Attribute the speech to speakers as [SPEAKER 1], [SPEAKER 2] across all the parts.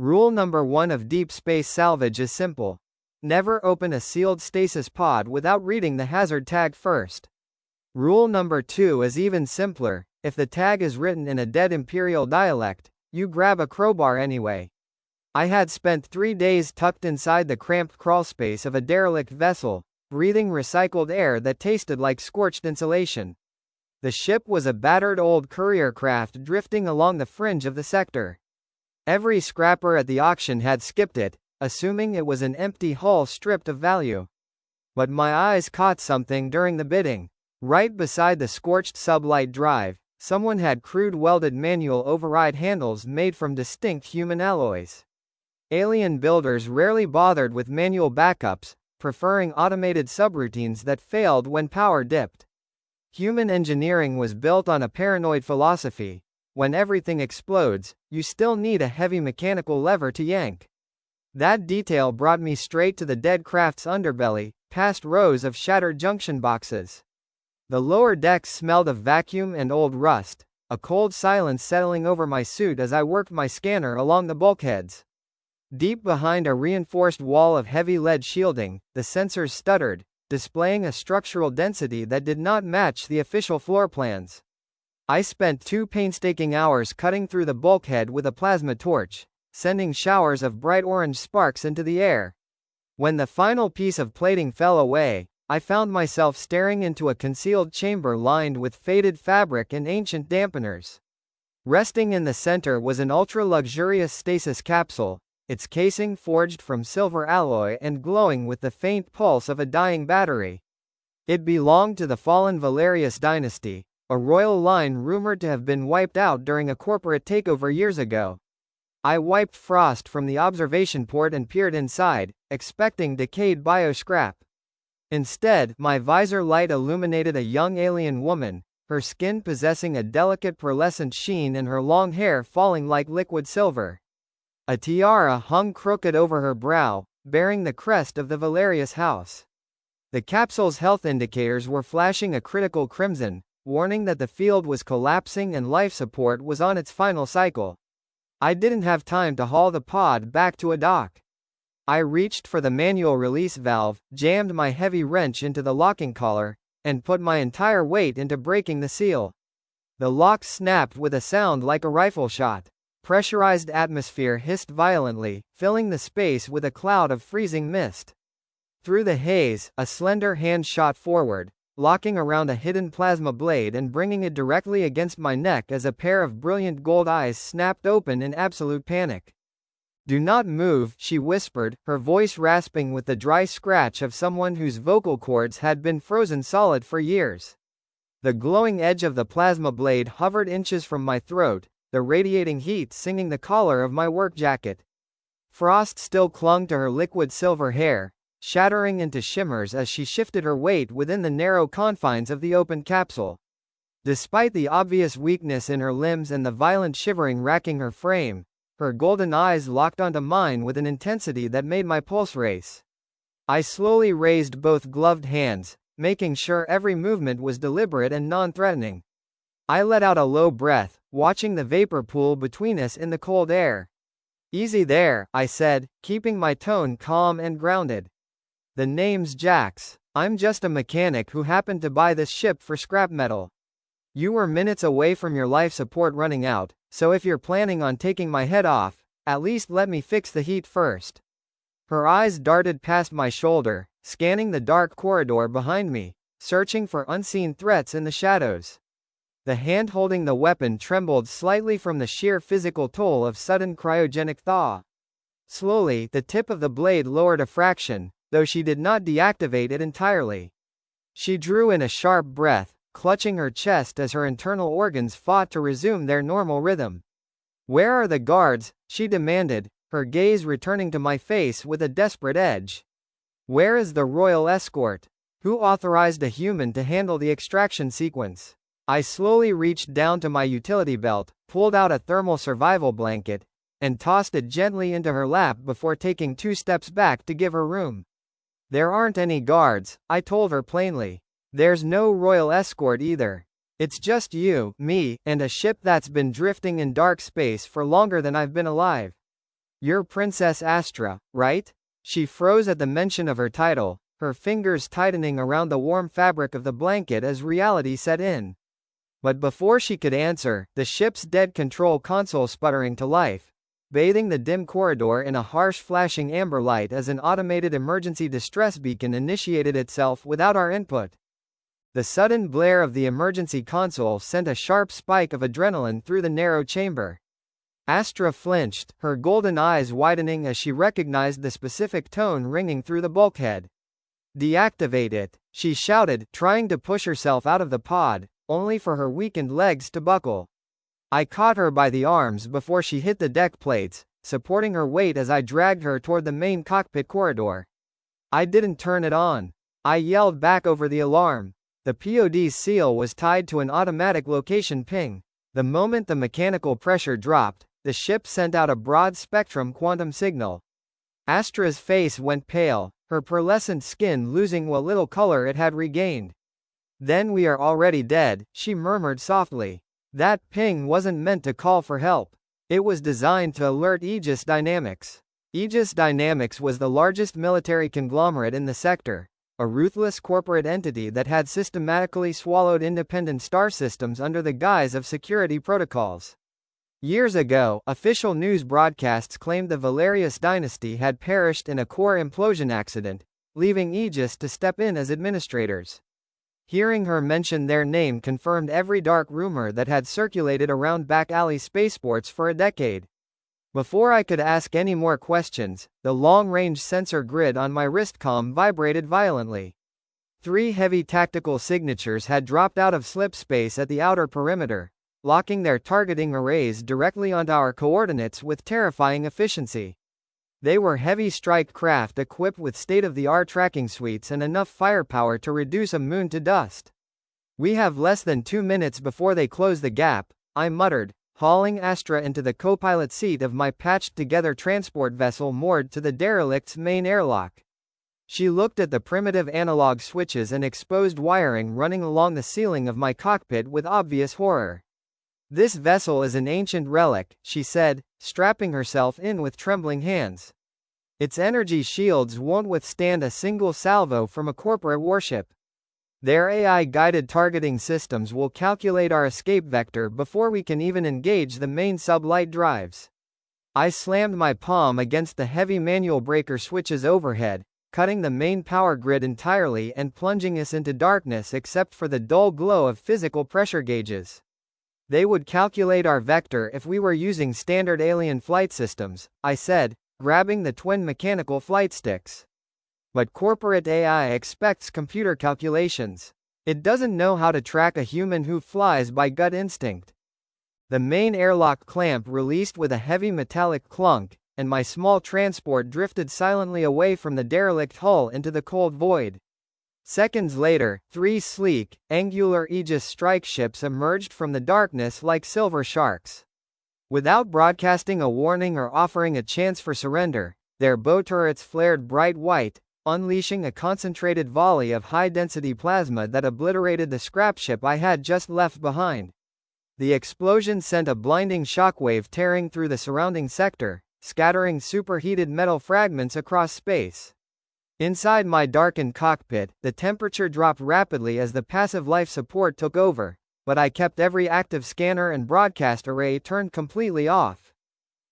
[SPEAKER 1] Rule number 1 of deep space salvage is simple. Never open a sealed stasis pod without reading the hazard tag first. Rule number 2 is even simpler. If the tag is written in a dead imperial dialect, you grab a crowbar anyway. I had spent 3 days tucked inside the cramped crawlspace of a derelict vessel, breathing recycled air that tasted like scorched insulation. The ship was a battered old courier craft drifting along the fringe of the sector. Every scrapper at the auction had skipped it, assuming it was an empty hull stripped of value. But my eyes caught something during the bidding. Right beside the scorched sublight drive, someone had crude welded manual override handles made from distinct human alloys. Alien builders rarely bothered with manual backups, preferring automated subroutines that failed when power dipped. Human engineering was built on a paranoid philosophy. When everything explodes, you still need a heavy mechanical lever to yank. That detail brought me straight to the dead craft's underbelly, past rows of shattered junction boxes. The lower decks smelled of vacuum and old rust, a cold silence settling over my suit as I worked my scanner along the bulkheads. Deep behind a reinforced wall of heavy lead shielding, the sensors stuttered, displaying a structural density that did not match the official floor plans. I spent 2 painstaking hours cutting through the bulkhead with a plasma torch, sending showers of bright orange sparks into the air. When the final piece of plating fell away, I found myself staring into a concealed chamber lined with faded fabric and ancient dampeners. Resting in the center was an ultra-luxurious stasis capsule, its casing forged from silver alloy and glowing with the faint pulse of a dying battery. It belonged to the fallen Valerius Dynasty, a royal line rumored to have been wiped out during a corporate takeover years ago. I wiped frost from the observation port and peered inside, expecting decayed bioscrap. Instead, my visor light illuminated a young alien woman, her skin possessing a delicate pearlescent sheen and her long hair falling like liquid silver. A tiara hung crooked over her brow, bearing the crest of the Valerius house. The capsule's health indicators were flashing a critical crimson, warning that the field was collapsing and life support was on its final cycle. I didn't have time to haul the pod back to a dock. I reached for the manual release valve, jammed my heavy wrench into the locking collar, and put my entire weight into breaking the seal. The lock snapped with a sound like a rifle shot. Pressurized atmosphere hissed violently, filling the space with a cloud of freezing mist. Through the haze, a slender hand shot forward, locking around a hidden plasma blade and bringing it directly against my neck as a pair of brilliant gold eyes snapped open in absolute panic. "Do not move," she whispered, her voice rasping with the dry scratch of someone whose vocal cords had been frozen solid for years. The glowing edge of the plasma blade hovered inches from my throat, the radiating heat singing the collar of my work jacket. Frost still clung to her liquid silver hair, shattering into shimmers as she shifted her weight within the narrow confines of the open capsule. Despite the obvious weakness in her limbs and the violent shivering racking her frame, her golden eyes locked onto mine with an intensity that made my pulse race. I slowly raised both gloved hands, making sure every movement was deliberate and non-threatening. I let out a low breath, watching the vapor pool between us in the cold air. "Easy there," I said, keeping my tone calm and grounded. "The name's Jax. I'm just a mechanic who happened to buy this ship for scrap metal. You were minutes away from your life support running out, so if you're planning on taking my head off, at least let me fix the heat first." Her eyes darted past my shoulder, scanning the dark corridor behind me, searching for unseen threats in the shadows. The hand holding the weapon trembled slightly from the sheer physical toll of sudden cryogenic thaw. Slowly, the tip of the blade lowered a fraction, though she did not deactivate it entirely. She drew in a sharp breath, clutching her chest as her internal organs fought to resume their normal rhythm. "Where are the guards?" she demanded, her gaze returning to my face with a desperate edge. "Where is the royal escort? Who authorized a human to handle the extraction sequence?" I slowly reached down to my utility belt, pulled out a thermal survival blanket, and tossed it gently into her lap before taking 2 steps back to give her room. "There aren't any guards," I told her plainly. "There's no royal escort either. It's just you, me, and a ship that's been drifting in dark space for longer than I've been alive." "You're Princess Astra, right?" She froze at the mention of her title, her fingers tightening around the warm fabric of the blanket as reality set in. But before she could answer, the ship's dead control console sputtering to life, bathing the dim corridor in a harsh flashing amber light as an automated emergency distress beacon initiated itself without our input. The sudden blare of the emergency console sent a sharp spike of adrenaline through the narrow chamber. Astra flinched, her golden eyes widening as she recognized the specific tone ringing through the bulkhead. "Deactivate it," she shouted, trying to push herself out of the pod, only for her weakened legs to buckle. I caught her by the arms before she hit the deck plates, supporting her weight as I dragged her toward the main cockpit corridor. "I didn't turn it on," I yelled back over the alarm. The POD's seal was tied to an automatic location ping. The moment the mechanical pressure dropped, the ship sent out a broad-spectrum quantum signal. Astra's face went pale, her pearlescent skin losing what little color it had regained. "Then we are already dead," she murmured softly. "That ping wasn't meant to call for help. It was designed to alert Aegis Dynamics." Aegis Dynamics was the largest military conglomerate in the sector, a ruthless corporate entity that had systematically swallowed independent star systems under the guise of security protocols. Years ago, official news broadcasts claimed the Valerius Dynasty had perished in a core implosion accident, leaving Aegis to step in as administrators. Hearing her mention their name confirmed every dark rumor that had circulated around back-alley spaceports for a decade. Before I could ask any more questions, the long-range sensor grid on my wristcom vibrated violently. 3 heavy tactical signatures had dropped out of slipspace at the outer perimeter, locking their targeting arrays directly onto our coordinates with terrifying efficiency. They were heavy strike craft equipped with state-of-the-art tracking suites and enough firepower to reduce a moon to dust. "We have less than 2 minutes before they close the gap," I muttered, hauling Astra into the co-pilot seat of my patched-together transport vessel moored to the derelict's main airlock. She looked at the primitive analog switches and exposed wiring running along the ceiling of my cockpit with obvious horror. "This vessel is an ancient relic," she said, strapping herself in with trembling hands. "Its energy shields won't withstand a single salvo from a corporate warship. Their AI-guided targeting systems will calculate our escape vector before we can even engage the main sublight drives." I slammed my palm against the heavy manual breaker switches overhead, cutting the main power grid entirely and plunging us into darkness except for the dull glow of physical pressure gauges. "They would calculate our vector if we were using standard alien flight systems," I said, grabbing the twin mechanical flight sticks. "But corporate AI expects computer calculations. It doesn't know how to track a human who flies by gut instinct." The main airlock clamp released with a heavy metallic clunk, and my small transport drifted silently away from the derelict hull into the cold void. Seconds later, 3 sleek, angular Aegis strike ships emerged from the darkness like silver sharks. Without broadcasting a warning or offering a chance for surrender, their bow turrets flared bright white, unleashing a concentrated volley of high-density plasma that obliterated the scrap ship I had just left behind. The explosion sent a blinding shockwave tearing through the surrounding sector, scattering superheated metal fragments across space. Inside my darkened cockpit, the temperature dropped rapidly as the passive life support took over, but I kept every active scanner and broadcast array turned completely off.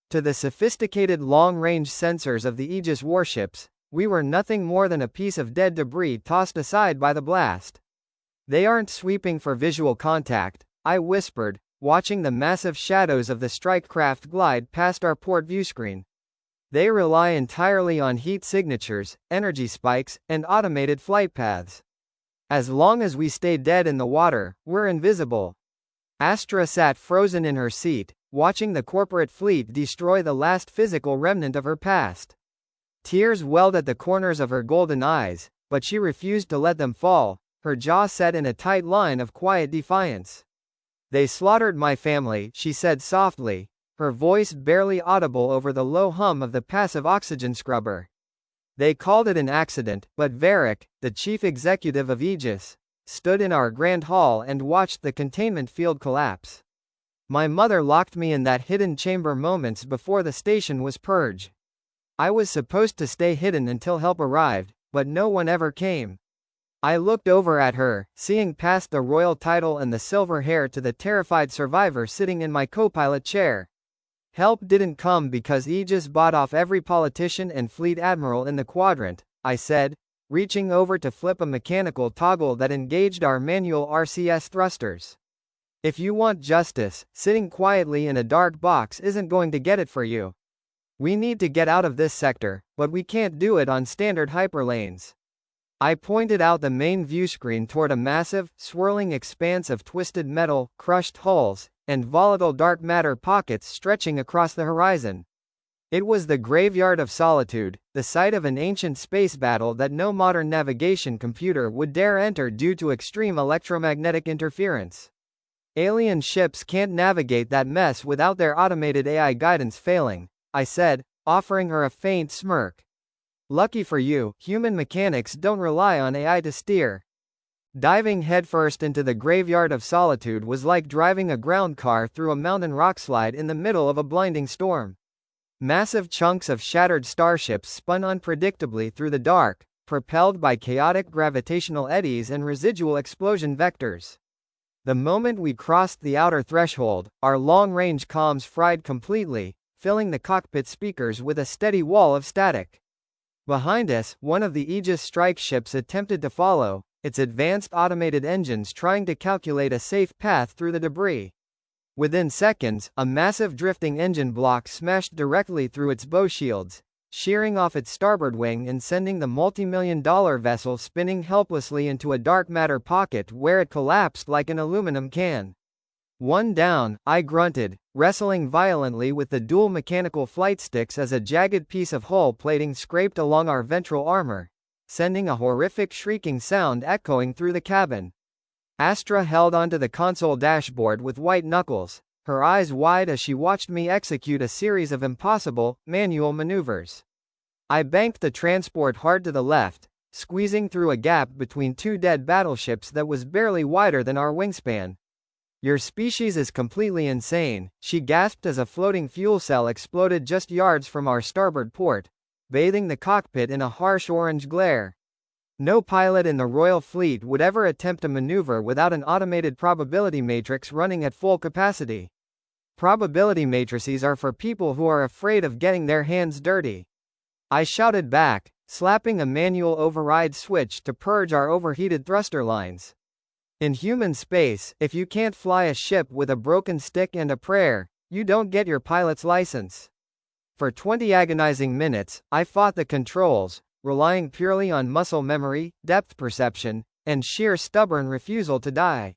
[SPEAKER 1] To the sophisticated long-range sensors of the Aegis warships, we were nothing more than a piece of dead debris tossed aside by the blast. "They aren't sweeping for visual contact," I whispered, watching the massive shadows of the strike craft glide past our port viewscreen. "They rely entirely on heat signatures, energy spikes, and automated flight paths. As long as we stay dead in the water, we're invisible." Astra sat frozen in her seat, watching the corporate fleet destroy the last physical remnant of her past. Tears welled at the corners of her golden eyes, but she refused to let them fall, her jaw set in a tight line of quiet defiance. "They slaughtered my family," she said softly, her voice barely audible over the low hum of the passive oxygen scrubber. "They called it an accident, but Varek, the chief executive of Aegis, stood in our grand hall and watched the containment field collapse. My mother locked me in that hidden chamber moments before the station was purged. I was supposed to stay hidden until help arrived, but no one ever came. I looked over at her, seeing past the royal title and the silver hair to the terrified survivor sitting in my co-pilot chair. Help didn't come because Aegis bought off every politician and fleet admiral in the quadrant, I said, reaching over to flip a mechanical toggle that engaged our manual RCS thrusters. If you want justice, sitting quietly in a dark box isn't going to get it for you. We need to get out of this sector, but we can't do it on standard hyperlanes. I pointed out the main viewscreen toward a massive, swirling expanse of twisted metal, crushed hulls, and volatile dark matter pockets stretching across the horizon. It was the Graveyard of Solitude, the site of an ancient space battle that no modern navigation computer would dare enter due to extreme electromagnetic interference. Alien ships can't navigate that mess without their automated AI guidance failing, I said, offering her a faint smirk. Lucky for you, human mechanics don't rely on AI to steer. Diving headfirst into the Graveyard of Solitude was like driving a ground car through a mountain rockslide in the middle of a blinding storm. Massive chunks of shattered starships spun unpredictably through the dark, propelled by chaotic gravitational eddies and residual explosion vectors. The moment we crossed the outer threshold, our long-range comms fried completely, filling the cockpit speakers with a steady wall of static. Behind us, one of the Aegis strike ships attempted to follow, its advanced automated engines trying to calculate a safe path through the debris. Within seconds, a massive drifting engine block smashed directly through its bow shields, shearing off its starboard wing and sending the multi-million-dollar vessel spinning helplessly into a dark matter pocket where it collapsed like an aluminum can. One down, I grunted, wrestling violently with the dual mechanical flight sticks as a jagged piece of hull plating scraped along our ventral armor, sending a horrific shrieking sound echoing through the cabin. Astra held onto the console dashboard with white knuckles, her eyes wide as she watched me execute a series of impossible, manual maneuvers. I banked the transport hard to the left, squeezing through a gap between two dead battleships that was barely wider than our wingspan. Your species is completely insane, she gasped as a floating fuel cell exploded just yards from our starboard port, bathing the cockpit in a harsh orange glare. No pilot in the Royal Fleet would ever attempt a maneuver without an automated probability matrix running at full capacity. Probability matrices are for people who are afraid of getting their hands dirty. I shouted back, slapping a manual override switch to purge our overheated thruster lines. In human space, if you can't fly a ship with a broken stick and a prayer, you don't get your pilot's license. For 20 agonizing minutes, I fought the controls, relying purely on muscle memory, depth perception, and sheer stubborn refusal to die.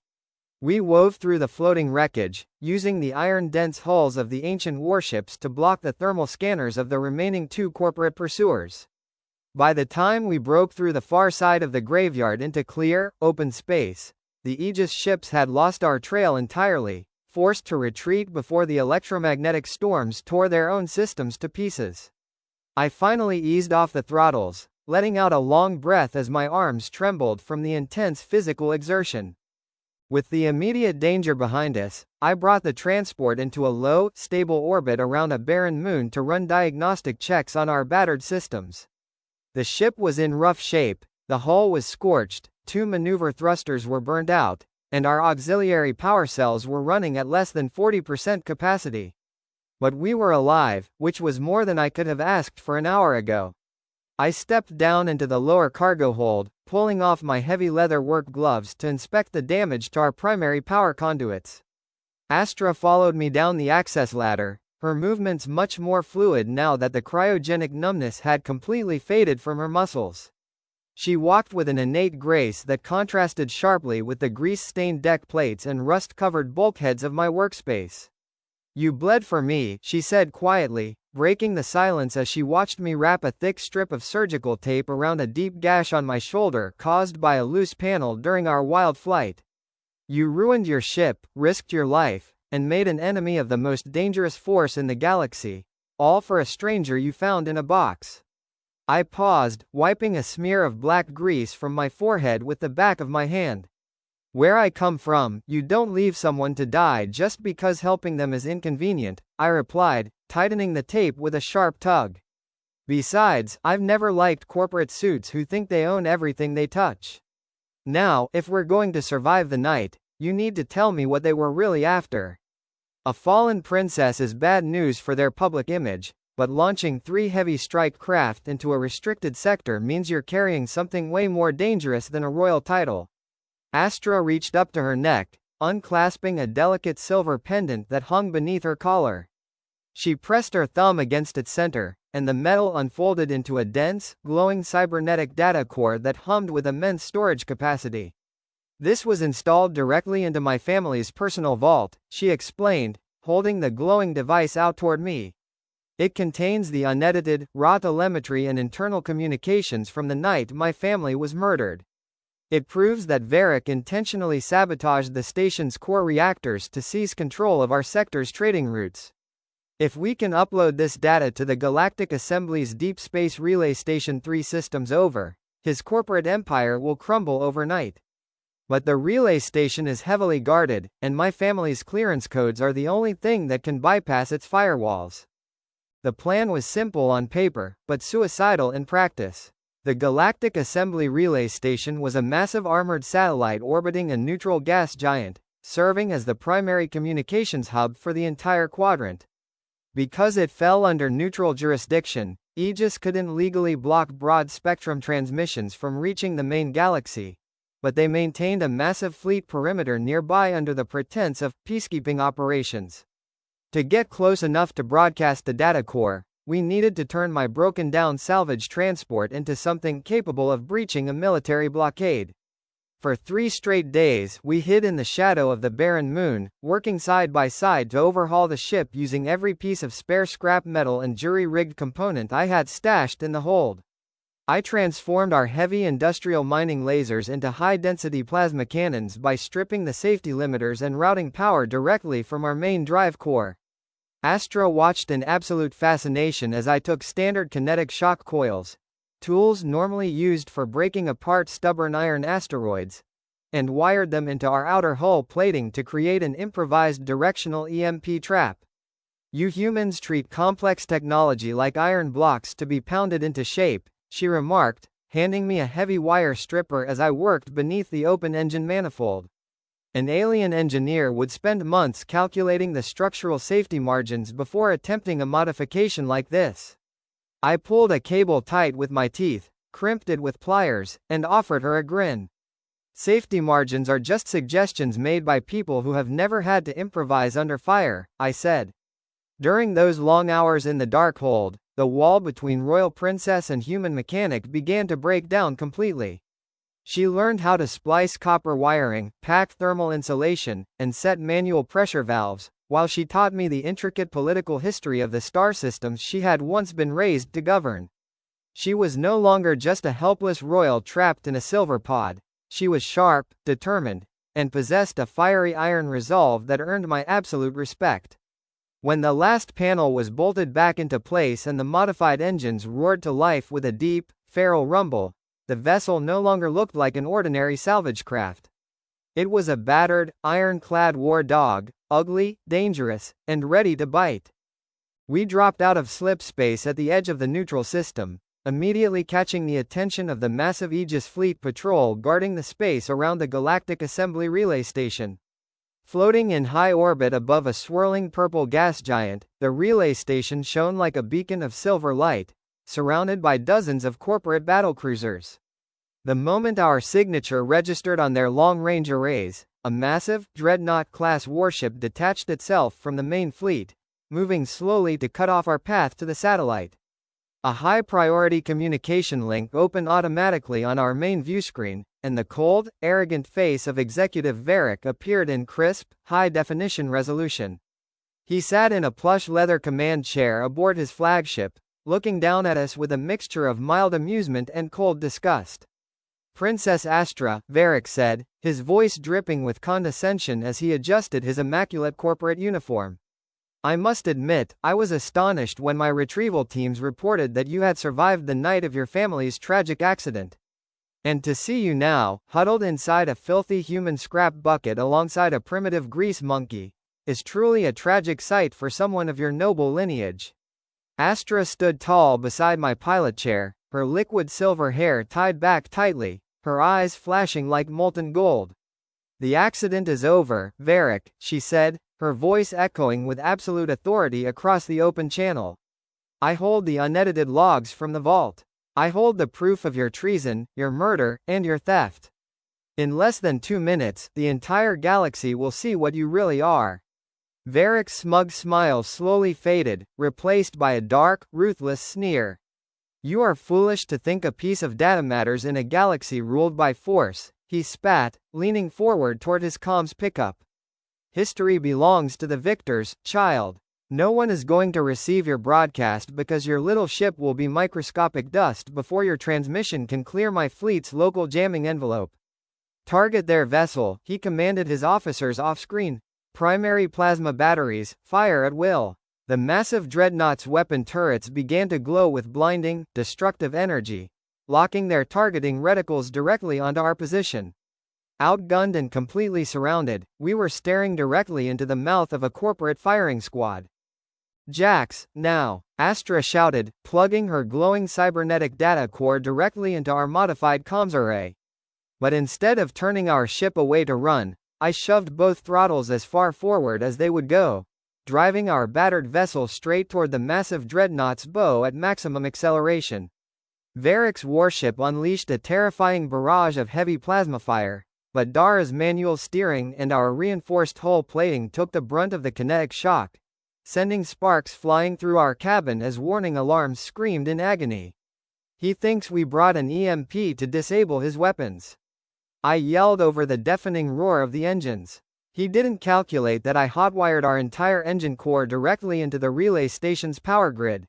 [SPEAKER 1] We wove through the floating wreckage, using the iron-dense hulls of the ancient warships to block the thermal scanners of the remaining two corporate pursuers. By the time we broke through the far side of the graveyard into clear, open space, the Aegis ships had lost our trail entirely, forced to retreat before the electromagnetic storms tore their own systems to pieces. I finally eased off the throttles, letting out a long breath as my arms trembled from the intense physical exertion. With the immediate danger behind us, I brought the transport into a low, stable orbit around a barren moon to run diagnostic checks on our battered systems. The ship was in rough shape, the hull was scorched, two maneuver thrusters were burned out, and our auxiliary power cells were running at less than 40% capacity. But we were alive, which was more than I could have asked for an hour ago. I stepped down into the lower cargo hold, pulling off my heavy leather work gloves to inspect the damage to our primary power conduits. Astra followed me down the access ladder, her movements much more fluid now that the cryogenic numbness had completely faded from her muscles. She walked with an innate grace that contrasted sharply with the grease-stained deck plates and rust-covered bulkheads of my workspace. "You bled for me," she said quietly, breaking the silence as she watched me wrap a thick strip of surgical tape around a deep gash on my shoulder caused by a loose panel during our wild flight. "You ruined your ship, risked your life, and made an enemy of the most dangerous force in the galaxy, all for a stranger you found in a box." I paused, wiping a smear of black grease from my forehead with the back of my hand. Where I come from, you don't leave someone to die just because helping them is inconvenient, I replied, tightening the tape with a sharp tug. Besides, I've never liked corporate suits who think they own everything they touch. Now, if we're going to survive the night, you need to tell me what they were really after. A fallen princess is bad news for their public image, but launching 3 heavy strike craft into a restricted sector means you're carrying something way more dangerous than a royal title. Astra reached up to her neck, unclasping a delicate silver pendant that hung beneath her collar. She pressed her thumb against its center, and the metal unfolded into a dense, glowing cybernetic data core that hummed with immense storage capacity. This was installed directly into my family's personal vault, she explained, holding the glowing device out toward me. It contains the unedited, raw telemetry and internal communications from the night my family was murdered. It proves that Varek intentionally sabotaged the station's core reactors to seize control of our sector's trading routes. If we can upload this data to the Galactic Assembly's Deep Space Relay Station 3 systems over, his corporate empire will crumble overnight. But the relay station is heavily guarded, and my family's clearance codes are the only thing that can bypass its firewalls. The plan was simple on paper, but suicidal in practice. The Galactic Assembly Relay Station was a massive armored satellite orbiting a neutral gas giant, serving as the primary communications hub for the entire quadrant. Because it fell under neutral jurisdiction, Aegis couldn't legally block broad-spectrum transmissions from reaching the main galaxy, but they maintained a massive fleet perimeter nearby under the pretense of peacekeeping operations. To get close enough to broadcast the data core, we needed to turn my broken-down salvage transport into something capable of breaching a military blockade. For 3 straight days, we hid in the shadow of the barren moon, working side by side to overhaul the ship using every piece of spare scrap metal and jury-rigged component I had stashed in the hold. I transformed our heavy industrial mining lasers into high-density plasma cannons by stripping the safety limiters and routing power directly from our main drive core. Astra watched in absolute fascination as I took standard kinetic shock coils, tools normally used for breaking apart stubborn iron asteroids, and wired them into our outer hull plating to create an improvised directional EMP trap. You humans treat complex technology like iron blocks to be pounded into shape, she remarked, handing me a heavy wire stripper as I worked beneath the open engine manifold. An alien engineer would spend months calculating the structural safety margins before attempting a modification like this. I pulled a cable tight with my teeth, crimped it with pliers, and offered her a grin. Safety margins are just suggestions made by people who have never had to improvise under fire, I said. During those long hours in the dark hold, the wall between Royal Princess and human mechanic began to break down completely. She learned how to splice copper wiring, pack thermal insulation, and set manual pressure valves, while she taught me the intricate political history of the star systems she had once been raised to govern. She was no longer just a helpless royal trapped in a silver pod. She was sharp, determined, and possessed a fiery iron resolve that earned my absolute respect. When the last panel was bolted back into place and the modified engines roared to life with a deep, feral rumble, the vessel no longer looked like an ordinary salvage craft. It was a battered, iron-clad war dog, ugly, dangerous, and ready to bite. We dropped out of slip space at the edge of the neutral system, immediately catching the attention of the massive Aegis fleet patrol guarding the space around the Galactic Assembly Relay Station. Floating in high orbit above a swirling purple gas giant, the relay station shone like a beacon of silver light, surrounded by dozens of corporate battlecruisers. The moment our signature registered on their long-range arrays, a massive, dreadnought-class warship detached itself from the main fleet, moving slowly to cut off our path to the satellite. A high-priority communication link opened automatically on our main viewscreen, and the cold, arrogant face of Executive Varek appeared in crisp, high-definition resolution. He sat in a plush leather command chair aboard his flagship, looking down at us with a mixture of mild amusement and cold disgust. "Princess Astra," Varek said, his voice dripping with condescension as he adjusted his immaculate corporate uniform. "I must admit, I was astonished when my retrieval teams reported that you had survived the night of your family's tragic accident. And to see you now, huddled inside a filthy human scrap bucket alongside a primitive grease monkey, is truly a tragic sight for someone of your noble lineage. Astra stood tall beside my pilot chair, her liquid silver hair tied back tightly, her eyes flashing like molten gold. The accident is over, Varek, she said, her voice echoing with absolute authority across the open channel. I hold the unedited logs from the vault. I hold the proof of your treason, your murder, and your theft. In less than 2 minutes, the entire galaxy will see what you really are. Varek's smug smile slowly faded, replaced by a dark, ruthless sneer. You are foolish to think a piece of data matters in a galaxy ruled by force, he spat, leaning forward toward his comms pickup. History belongs to the victors, child. No one is going to receive your broadcast because your little ship will be microscopic dust before your transmission can clear my fleet's local jamming envelope. Target their vessel, he commanded his officers off-screen. Primary plasma batteries, fire at will. The massive dreadnought's weapon turrets began to glow with blinding, destructive energy, locking their targeting reticles directly onto our position. Outgunned and completely surrounded, we were staring directly into the mouth of a corporate firing squad. Jax, now, Astra shouted, plugging her glowing cybernetic data core directly into our modified comms array. But instead of turning our ship away to run, I shoved both throttles as far forward as they would go, driving our battered vessel straight toward the massive dreadnought's bow at maximum acceleration. Varek's warship unleashed a terrifying barrage of heavy plasma fire, but Dara's manual steering and our reinforced hull plating took the brunt of the kinetic shock, sending sparks flying through our cabin as warning alarms screamed in agony. He thinks we brought an EMP to disable his weapons. I yelled over the deafening roar of the engines. He didn't calculate that I hotwired our entire engine core directly into the relay station's power grid.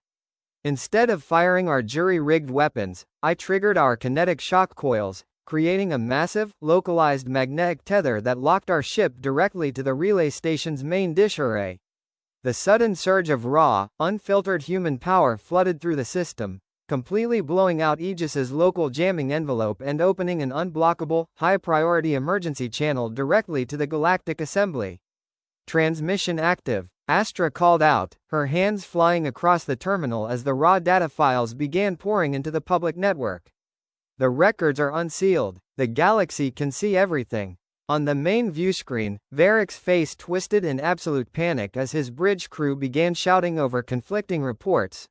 [SPEAKER 1] Instead of firing our jury-rigged weapons, I triggered our kinetic shock coils, creating a massive, localized magnetic tether that locked our ship directly to the relay station's main dish array. The sudden surge of raw, unfiltered human power flooded through the system, completely blowing out Aegis's local jamming envelope and opening an unblockable, high-priority emergency channel directly to the galactic assembly. Transmission active, Astra called out, her hands flying across the terminal as the raw data files began pouring into the public network. The records are unsealed. The galaxy can see everything. On the main view screen, Varek's face twisted in absolute panic as his bridge crew began shouting over conflicting reports.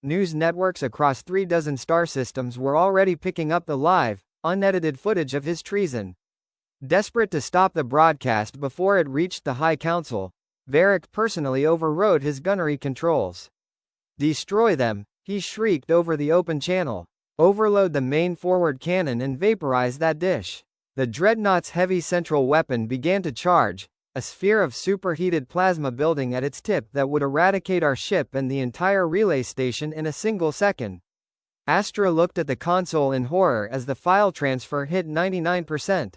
[SPEAKER 1] News networks across 36 star systems were already picking up the live, unedited footage of his treason. Desperate to stop the broadcast before it reached the High Council, Varek personally overrode his gunnery controls. Destroy them, he shrieked over the open channel. Overload the main forward cannon and vaporize that dish. The dreadnought's heavy central weapon began to charge, a sphere of superheated plasma building at its tip that would eradicate our ship and the entire relay station in a single second. Astra looked at the console in horror as the file transfer hit 99%.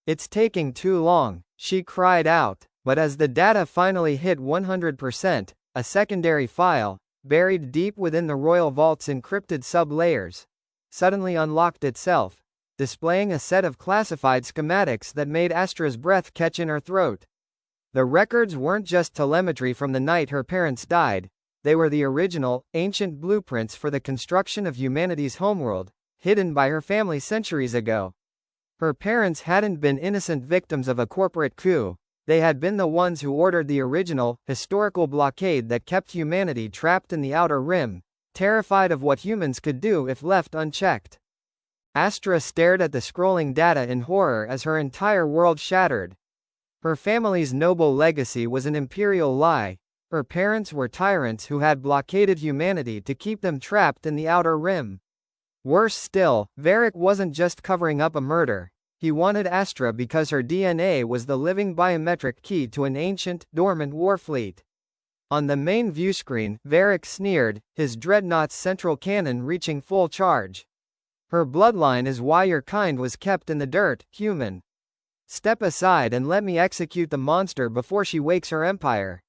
[SPEAKER 1] It's taking too long, she cried out, but as the data finally hit 100%, a secondary file, buried deep within the Royal Vault's encrypted sub-layers, suddenly unlocked itself, displaying a set of classified schematics that made Astra's breath catch in her throat. The records weren't just telemetry from the night her parents died, they were the original, ancient blueprints for the construction of humanity's homeworld, hidden by her family centuries ago. Her parents hadn't been innocent victims of a corporate coup, they had been the ones who ordered the original, historical blockade that kept humanity trapped in the Outer Rim, terrified of what humans could do if left unchecked. Astra stared at the scrolling data in horror as her entire world shattered. Her family's noble legacy was an imperial lie. Her parents were tyrants who had blockaded humanity to keep them trapped in the Outer Rim. Worse still, Varek wasn't just covering up a murder. He wanted Astra because her DNA was the living biometric key to an ancient, dormant war fleet. On the main view screen, Varek sneered, his dreadnought's central cannon reaching full charge. Her bloodline is why your kind was kept in the dirt, human. Step aside and let me execute the monster before she wakes her empire.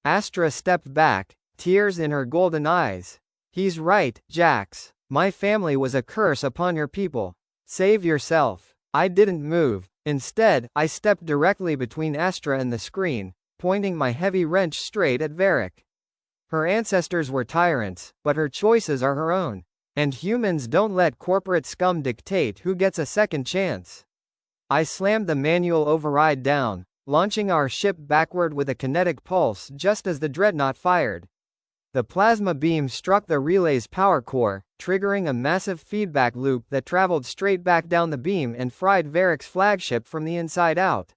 [SPEAKER 1] Astra stepped back, tears in her golden eyes. He's right, Jax. My family was a curse upon your people. Save yourself. I didn't move. Instead, I stepped directly between Astra and the screen, pointing my heavy wrench straight at Varek. Her ancestors were tyrants, but her choices are her own. And humans don't let corporate scum dictate who gets a second chance. I slammed the manual override down, launching our ship backward with a kinetic pulse just as the dreadnought fired. The plasma beam struck the relay's power core, triggering a massive feedback loop that traveled straight back down the beam and fried Varek's flagship from the inside out.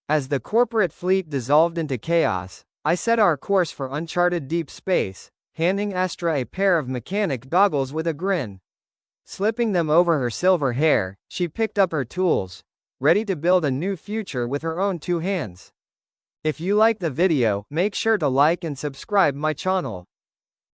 [SPEAKER 1] As the corporate fleet dissolved into chaos, I set our course for uncharted deep space, handing Astra a pair of mechanic goggles with a grin. Slipping them over her silver hair, she picked up her tools, ready to build a new future with her own two hands. If you like the video, make sure to like and subscribe my channel.